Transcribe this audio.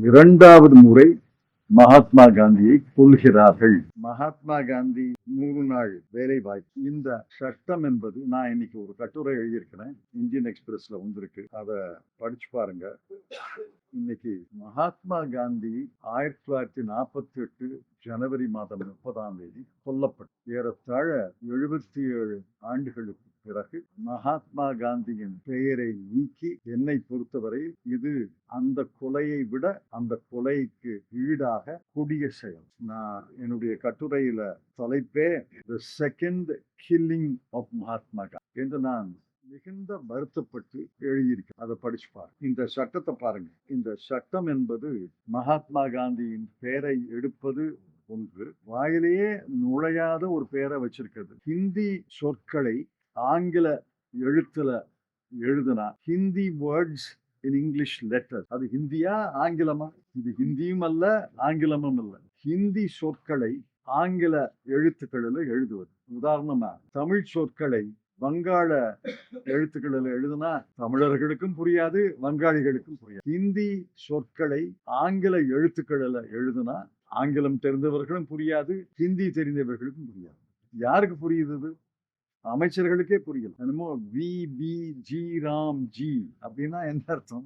இரண்டாவது முறை மகாத்மா காந்தியை கொல்கிறார்கள். மகாத்மா காந்தி 100 நாள் வேலை வாய்ப்பு. இந்த சட்டம் என்பது, நான் இன்னைக்கு ஒரு கட்டுரை எழுதியிருக்கிறேன், இந்தியன் எக்ஸ்பிரஸ்ல வந்திருக்கு, அதை படிச்சு பாருங்க. இன்னைக்கு மகாத்மா காந்தி 1948 ஜனவரி மாதம் 30ஆம் தேதி கொல்லப்பட்டு ஏறத்தாழ 77 ஆண்டுகளுக்கு பிறகு மகாத்மா காந்தியின் பெயரை நீக்கி, என்னை பொறுத்தவரை இது அந்த கொலையை விட அந்த கொலைக்கு ஈடாக கொடிய செயல். நான் என்னுடைய கட்டுரையில தலைப்பே the second killing of Mahatma Gandhi என்று நான் மிகுந்த வருத்தப்பட்டு எழுதியிருக்கேன். அதை படிச்சு பாருங்க. இந்த சட்டத்தை பாருங்க. இந்த சட்டம் என்பது மகாத்மா காந்தியின் பெயரை எடுப்பது ஒன்று, வாயிலேயே நுழையாத ஒரு பெயரை வச்சிருக்கிறது. ஹிந்தி சொற்களை ஆங்கில எழுத்துல எழுதுனா, Hindi words in English letter, அது ஹிந்தியா ஆங்கிலமா? இது ஹிந்தியும் அல்ல ஆங்கிலமும் அல்ல. ஹிந்தி சொற்களை ஆங்கில எழுத்துக்களில் எழுதுவது. உதாரணமா, தமிழ் சொற்களை வங்காள எழுத்துக்களில் எழுதுனா தமிழர்களுக்கும் புரியாது, வங்காளிகளுக்கும் புரியாது. ஹிந்தி சொற்களை ஆங்கில எழுத்துக்களில் எழுதுனா ஆங்கிலம் தெரிந்தவர்களும் புரியாது, ஹிந்தி தெரிந்தவர்களுக்கும் புரியாது. யாருக்கு புரியுது? அமைச்சர்களுக்கே புரியல. என்னமோ V B G Ram G அப்படின்னா என்ன அர்த்தம்?